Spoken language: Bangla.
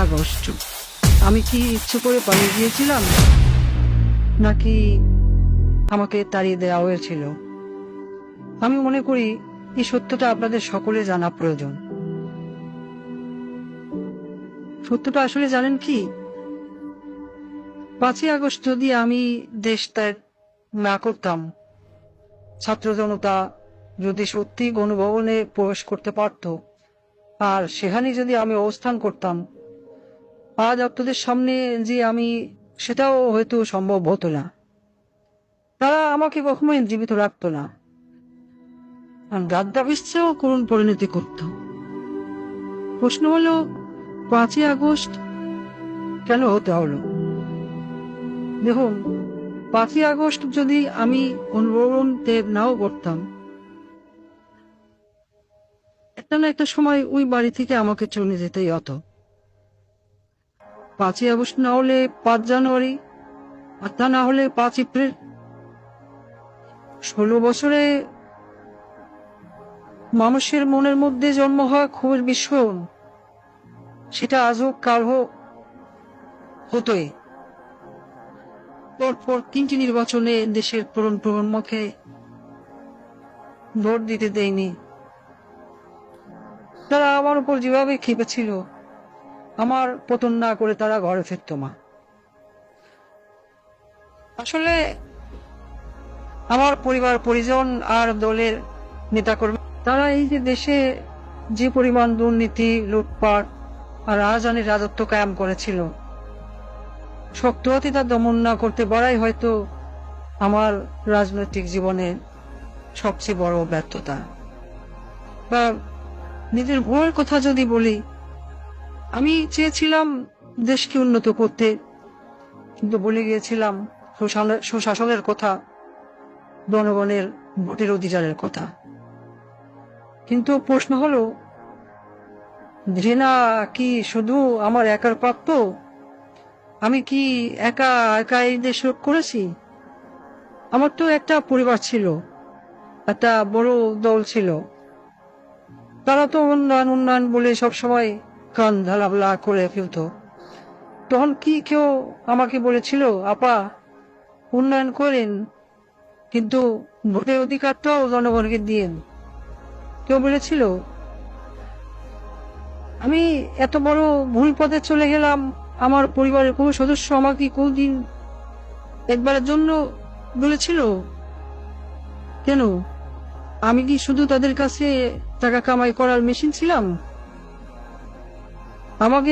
আগস্ট আমি কি ইচ্ছে করে পালিয়ে গিয়েছিলাম, নাকি আমাকে তাড়িয়ে দেওয়া হয়েছিল? আমি মনে করি এই সত্যটা আপনাদের সকলে জানা প্রয়োজন। সত্যটা আসলে জানেন কি, 5ই আগস্ট যদি আমি দেশ ত্যাগ না করতাম, ছাত্র জনতা যদি সত্যি গণভবনে প্রবেশ করতে পারত, আর সেখানে যদি আমি অবস্থান করতাম, আজ আপনাদের সামনে যে আমি, সেটাও হয়তো সম্ভব হতো না। তারা আমাকে কখনোই জীবিত রাখতো না, গাদ্দাফির চেয়েও করুণ পরিণতি করত। প্রশ্ন হলো, 5ই আগস্ট কেন হতে হলো? দেখুন, 5ই আগস্ট যদি আমি গণভবন ত্যাগ নাও করতাম, একটা না একটা সময় ওই বাড়ি থেকে আমাকে চলে যেতেই হতো। 5ই আগস্ট না হলে 5 জানুয়ারি, আর তা না হলে 5 এপ্রিল। 16 বছরে মানুষের মনের মধ্যে জন্ম হয় ক্ষোভের বিস্ফোরণ, সেটা আজ হোক কাল হোক হতোই। পরপর 3টি নির্বাচনে দেশের তরুণ প্রজন্মকে ভোট দিতে দেয়নি। তারা আমার উপর যেভাবে খেপেছিল, আমার পতন না করে তারা ঘরে ফিরত না। আসলে আমার পরিবার পরিজন আর দলের নেতাকর্মী, তারা এই যে দেশে যে পরিমাণ দুর্নীতি, লুটপাট আর রাজধানীর রাজত্ব কায়েম করেছিল, শক্ত হাতে তা দমন না করতে পারাই হয়তো আমার রাজনৈতিক জীবনের সবচেয়ে বড় ব্যর্থতা। বা নিজের ভুলের কথা যদি বলি, আমি চেয়েছিলাম দেশকে উন্নত করতে, কিন্তু বলে গিয়েছিলাম সুশাসনের কথা, জনগণের ভোটের অধিকারের কথা। কিন্তু প্রশ্ন হলো, ঘৃণা কি শুধু আমার একার প্রাপ্য? আমি কি একা একা এই দেশ রোধ করেছি? আমার তো একটা পরিবার ছিল, একটা বড় দল ছিল। তারা তো উন্নয়ন উন্নয়ন বলে সবসময় কান ঢালাবলা করে ফেলত। তখন কি কেউ আমাকে বলেছিল, আপা উন্নয়ন করেন, কিন্তু ভোটের অধিকারটাও জনগণকে দিয়েন? কেউ বলেছিল? আমি এত বড় ভুল পথে চলে গেলাম, আমার পরিবারের কোনো সদস্য আমাকে কোনদিন একবারের জন্য বলেছিল? কেন? আমি কি শুধু তাদের কাছে টাকা কামাই করার মেশিন ছিলাম? আমাকে